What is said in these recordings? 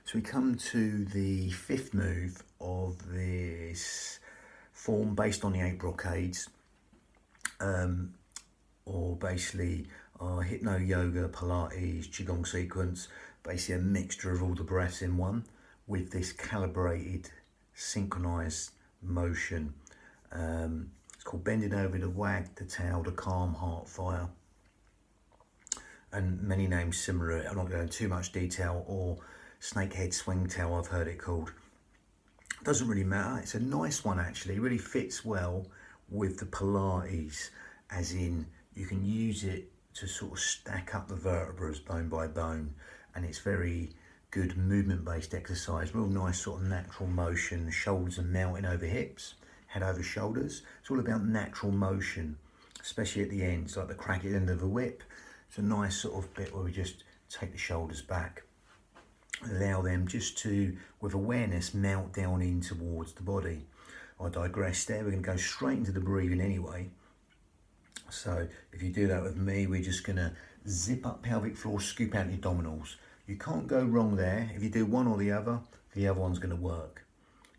So we come to the fifth move of this form based on the 8 brocades, or basically our hypnoyoga, Pilates, Qigong sequence, basically a mixture of all the breaths in one with this calibrated, synchronized motion. It's called bending over to wag the tail to calm heart fire. And many names similar. I'm not going into too much detail. Or snakehead swing tail, I've heard it called. Doesn't really matter. It's a nice one actually. It really fits well with the Pilates, as in you can use it to sort of stack up the vertebrae bone by bone, and it's very good movement based exercise. Real nice sort of natural motion. The shoulders are melting over hips, head over shoulders. It's all about natural motion, especially at the end. It's like the crack at the end of a whip. It's a nice sort of bit where we just take the shoulders back, allow them just to, with awareness, melt down in towards the body. I digress there. We're going to go straight into the breathing anyway. So if you do that with me, we're just going to zip up pelvic floor, scoop out your abdominals. You can't go wrong there. If you do one or the other one's going to work.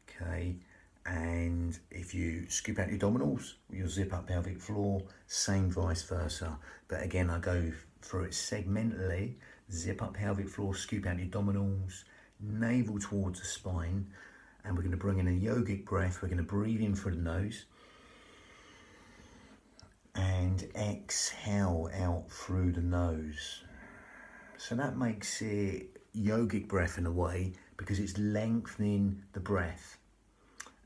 Okay. And if you scoop out your abdominals, you'll zip up pelvic floor, same vice versa. But again, I go through it segmentally. Zip up pelvic floor, scoop out your abdominals, navel towards the spine, and we're going to bring in a yogic breath. We're going to breathe in through the nose and exhale out through the nose. So that makes it yogic breath in a way, because it's lengthening the breath.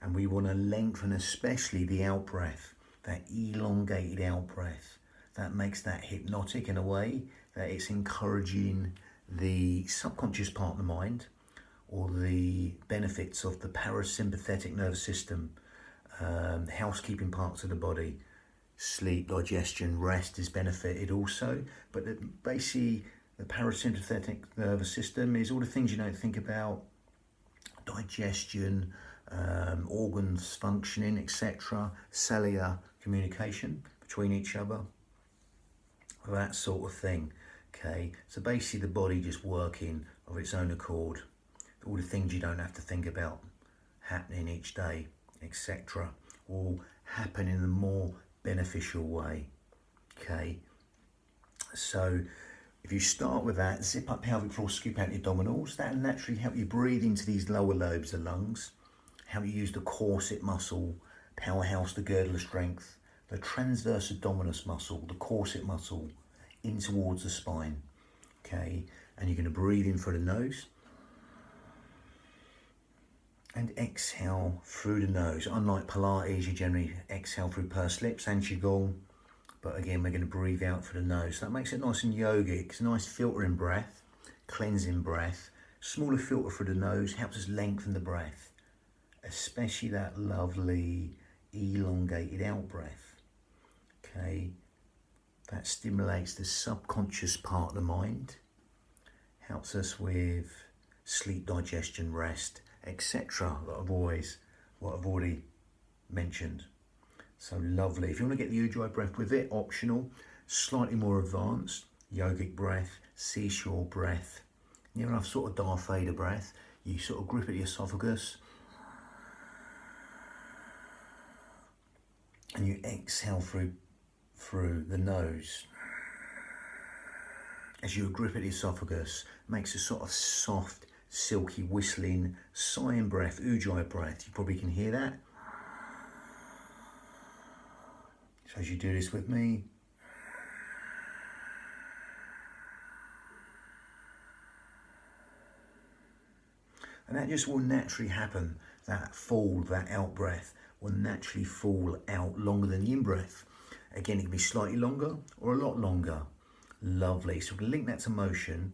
And we want to lengthen especially the out breath, that elongated out breath. That makes that hypnotic in a way, that it's encouraging the subconscious part of the mind, or the benefits of the parasympathetic nervous system, housekeeping parts of the body. Sleep, digestion, rest is benefited also. But basically the parasympathetic nervous system is all the things you don't think about: digestion, organs functioning, etc., cellular communication between each other, that sort of thing. Okay, so basically the body just working of its own accord, all the things you don't have to think about happening each day, etc., all happen in a more beneficial way. Okay, so if you start with that, zip up pelvic floor, scoop out your abdominals. That'll naturally help you breathe into these lower lobes of the lungs, help you use the corset muscle, powerhouse, the girdle of strength, the transverse abdominis muscle, the corset muscle, in towards the spine. Okay, and you're going to breathe in through the nose and exhale through the nose. Unlike Pilates, you generally exhale through pursed lips and Qigong, but again, we're going to breathe out through the nose. So that makes it nice and yogic. It's a nice filtering breath, cleansing breath. Smaller filter through the nose helps us lengthen the breath, especially that lovely elongated out breath. Okay, that stimulates the subconscious part of the mind, helps us with sleep, digestion, rest, etc. What I've already mentioned. So lovely. If you want to get the Ujjayi breath with it, optional. Slightly more advanced, yogic breath, seashore breath, near enough sort of Darth Vader breath. You sort of grip at the esophagus and you exhale through the nose. As you grip at the esophagus, makes a sort of soft, silky, whistling, sighing breath, Ujjayi breath. You probably can hear that. So as you do this with me, and that just will naturally happen. That fall, that out breath will naturally fall out longer than the in breath. Again, it can be slightly longer or a lot longer. Lovely. So we can link that to motion.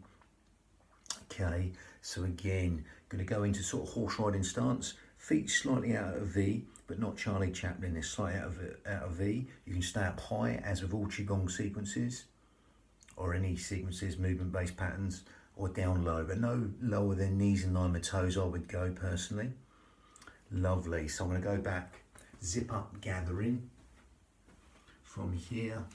Okay, so again, going to go into sort of horse riding stance. Feet slightly out of V, but not Charlie Chaplin. They're slightly out of V. You can stay up high, as with all Qigong sequences, or any sequences, movement-based patterns, or down low, but no lower than knees in line with toes, I would go personally. Lovely. So I'm going to go back, zip up, gather in. From here,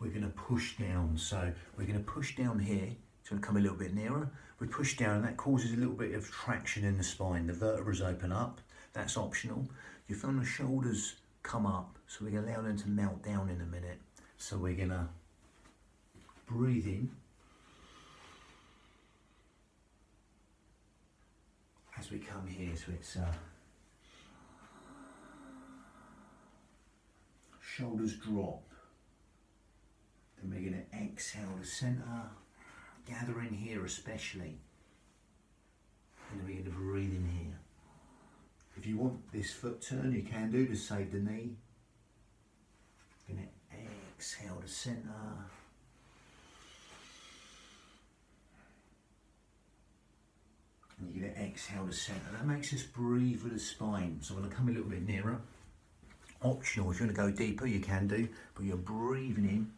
we're going to push down. So we're going to push down here. It's going to come a little bit nearer. We're We push down and that causes a little bit of traction in the spine. The vertebrae open up, that's optional. You feel the shoulders come up, so we're going to allow them to melt down in a minute. So we're going to breathe in. As we come here, so it's shoulders drop. Then we're going to exhale to centre, gather in here especially. And then we're going to breathe in here. If you want this foot turn, you can do to save the knee. Going to exhale to centre. And you're going to exhale to centre. That makes us breathe with the spine. So I'm going to come a little bit nearer. Optional, if you want to go deeper, you can do, but you're breathing in.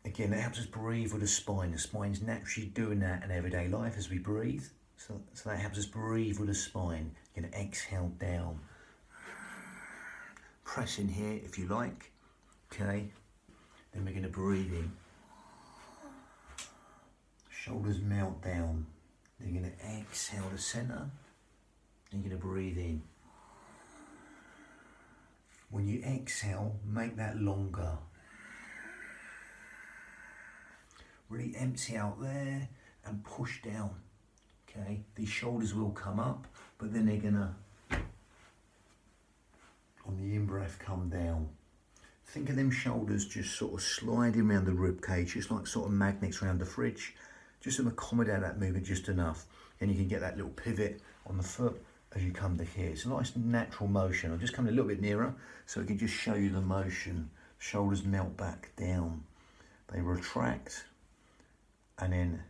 Again, that helps us breathe with the spine. The spine's naturally doing that in everyday life as we breathe. So that helps us breathe with the spine. You're going to exhale down. Press in here if you like. Okay. Then we're going to breathe in. Shoulders melt down. Then you're going to exhale to centre. Then you're going to breathe in. When you exhale, make that longer. Really empty out there and push down. Okay, these shoulders will come up, but then they're gonna, on the in-breath, come down. Think of them shoulders just sort of sliding around the rib cage, just like sort of magnets around the fridge. Just to accommodate that movement just enough. And you can get that little pivot on the foot as you come to here. It's a nice natural motion. I'll just come a little bit nearer so I can just show you the motion. Shoulders melt back down. They retract and then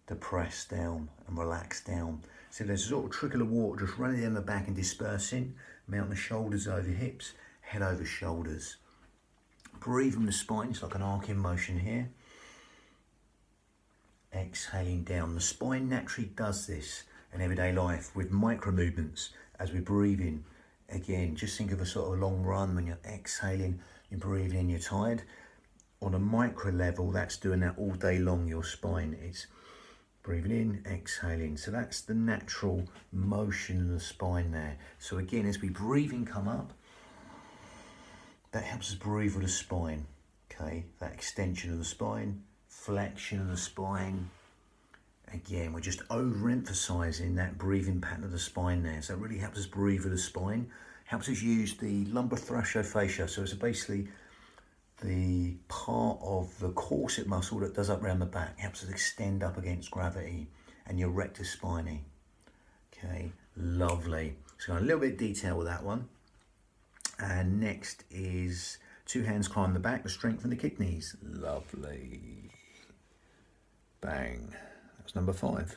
depress down and relax down. So there's a sort of trickle of water just running down the back and dispersing. Mount the shoulders over hips, head over shoulders. Breathe from the spine, it's like an arcing motion here. Exhaling down. The spine naturally does this in everyday life with micro movements as we breathe in. Again, just think of a sort of long run when you're exhaling, you're breathing in, you're tired. On a micro level, that's doing that all day long, your spine. It's breathing in, exhaling. So that's the natural motion of the spine there. So again, as we breathe in, come up, that helps us breathe with the spine. Okay, that extension of the spine, flexion of the spine. Again, we're just overemphasizing that breathing pattern of the spine there. So it really helps us breathe with the spine, helps us use the lumbar thoraciofascia. So it's basically the part of the corset muscle that does up around the back, helps us extend up against gravity, and your rectus spinae. Okay, lovely. So a little bit of detail with that one. And next is 2 hands climb the back to strengthen the kidneys. Lovely. Bang. That's number 5.